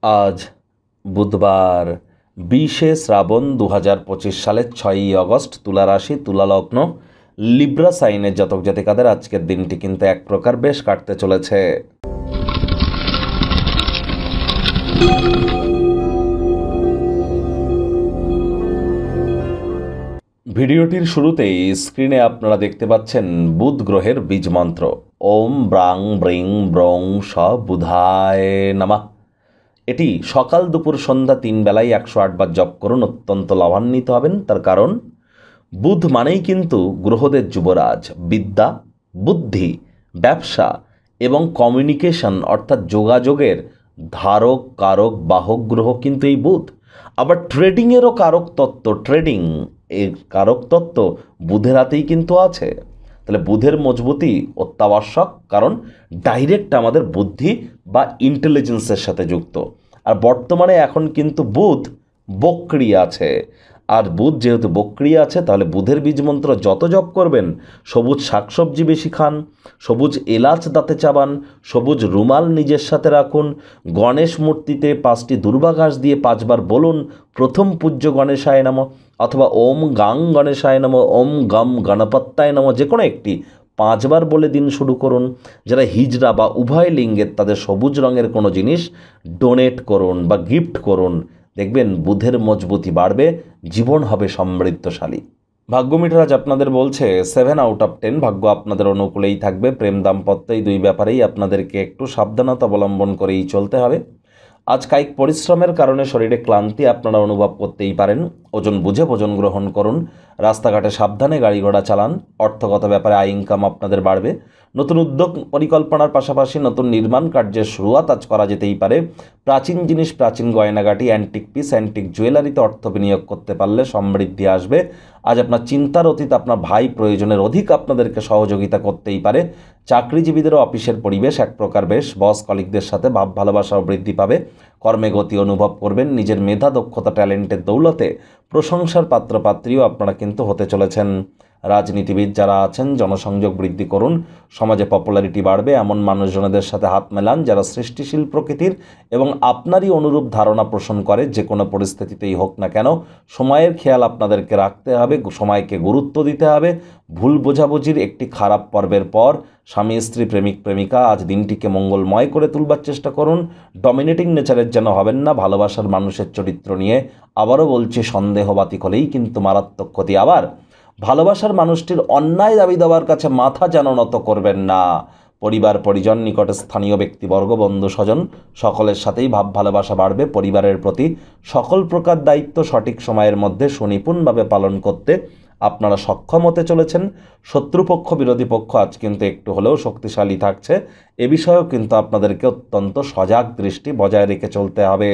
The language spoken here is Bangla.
আজ বুধবার 20শে শ্রাবণ 2025 সালের 6ই অগস্ট। তুলা রাশি, তুলা লগ্ন, লিব্রা সাইনের জাতক জাতিকাদের আজকের দিনটি কিন্তু এক প্রকার বেশ কাটতে চলেছে। ভিডিওটির শুরুতেই স্ক্রিনে আপনারা দেখতে পাচ্ছেন বুধ গ্রহের বীজ মন্ত্র ওম ব্রাং ব্রিং ব্রং স বুধায় নমঃ। এটি সকাল দুপুর সন্ধ্যা 3 বেলায় 108 বার জপ করুন, অত্যন্ত লাভান্বিত হবেন। তার কারণ বুধ মানেই কিন্তু গ্রহদের যুবরাজ। বিদ্যা, বুদ্ধি, ব্যবসা এবং কমিউনিকেশন অর্থাৎ যোগাযোগের ধারক, কারক, বাহক গ্রহ কিন্তু এই বুধ। আবার ট্রেডিংয়েরও কারক তত্ত্ব, ট্রেডিং এর কারক তত্ত্ব বুধের হাতেই কিন্তু আছে। তাহলে বুধের মজবুতি অত্যাবশ্যক, কারণ ডাইরেক্ট আমাদের বুদ্ধি বা ইন্টেলিজেন্সের সাথে যুক্ত। আর বর্তমানে এখন কিন্তু বুধ বক্রি আছে। আর বুধ যেহেতু বক্রি আছে, তাহলে বুধের বীজমন্ত্র যত জপ করবেন, সবুজ শাকসবজি বেশি খান, সবুজ এলাচ দাঁতে চাবান, সবুজ রুমাল নিজের সাথে রাখুন, গণেশ মূর্তিতে 5টি দুর্বা ঘাস দিয়ে 5 বার বলুন প্রথম পূজ্য গণেশায় নমঃ, অথবা ওম গাং গণেশায় নমঃ, ওম গম গণপত্যায় নমঃ, যে কোনো একটি 5 বার বলে দিন শুরু করুন। যারা হিজড়া বা উভয় লিঙ্গের, তাদের সবুজ রঙের কোনো জিনিস ডোনেট করুন বা গিফট করুন। দেখবেন বুধের মজবুতি বাড়বে, জীবন হবে সমৃদ্ধশালী। ভাগ্য মিটার আজ আপনাদের বলছে 7 আউট অফ 10। ভাগ্য আপনাদের অনুকূলেই থাকবে। প্রেম, দাম্পত্য এই দুই ব্যাপারেই আপনাদেরকে একটু সাবধানতা অবলম্বন করেই চলতে হবে। আজ কায়িক পরিশ্রমের কারণে শরীরে ক্লান্তি আপনারা অনুভব করতেই পারেন। ওজন বুঝে ভোজন গ্রহণ করুন। রাস্তাঘাটে সাবধানে গাড়ি ঘোড়া চালান। অর্থগত ব্যাপারে আয় ইনকাম আপনাদের বাড়বে। নতুন উদ্যোগ পরিকল্পনার পাশাপাশি নতুন নির্মাণ কার্যের শুরুয়াত আজ করা যেতেই পারে। প্রাচীন জিনিস, প্রাচীন গয়নাগাটি, অ্যান্টিক পিস, অ্যান্টিক জুয়েলারিতে অর্থ বিনিয়োগ করতে পারলে সমৃদ্ধি আসবে। আজ আপনার চিন্তার অতীত আপনার ভাই প্রয়োজনের অধিক আপনাদেরকে সহযোগিতা করতেই পারে। চাকরিজীবীদেরও অফিসের পরিবেশ এক প্রকার বেশ। বস কলিগদের সাথে ভাব ভালোবাসাও বৃদ্ধি পাবে। কর্মে গতি অনুভব করবেন। নিজের মেধা, দক্ষতা, ট্যালেন্টের দৌলতে প্রশংসার পাত্রপাত্রীও আপনারা কিন্তু হতে চলেছেন। রাজনীতিবিদ যারা আছেন, জনসংযোগ বৃদ্ধি করুন। সমাজে পপুলারিটি বাড়বে এমন মানুষজনদের সাথে হাত মেলান যারা সৃষ্টিশীল প্রকৃতির এবং আপনারই অনুরূপ ধারণা পোষণ করে। যে কোনো পরিস্থিতিতেই হোক না কেন সময়ের খেয়াল আপনাদেরকে রাখতে হবে, সময়কে গুরুত্ব দিতে হবে। ভুল বোঝাবুঝির একটি খারাপ পর্বের পর স্বামী স্ত্রী, প্রেমিক প্রেমিকা আজ দিনটিকে মঙ্গলময় করে তুলবার চেষ্টা করুন। ডমিনেটিং নেচারের যেন হবেন না। ভালোবাসার মানুষের চরিত্র নিয়ে আবারও বলছি, সন্দেহবাতিক হলেই কিন্তু মারাত্মক ক্ষতি। আবার ভালোবাসার মানুষটির অন্যায় দাবি দেওয়ার কাছে মাথা যেন নত করবেন না। পরিবার পরিজন, নিকটে স্থানীয় ব্যক্তিবর্গ, বন্ধু স্বজন সকলের সাথেই ভাব ভালোবাসা বাড়বে। পরিবারের প্রতি সকল প্রকার দায়িত্ব সঠিক সময়ের মধ্যে সুনিপুণভাবে পালন করতে আপনারা সক্ষম হতে চলেছেন। শত্রুপক্ষ, বিরোধী পক্ষ আজ কিন্তু একটু হলেও শক্তিশালী থাকছে। এ বিষয়েও কিন্তু আপনাদেরকে অত্যন্ত সজাগ দৃষ্টি বজায় রেখে চলতে হবে।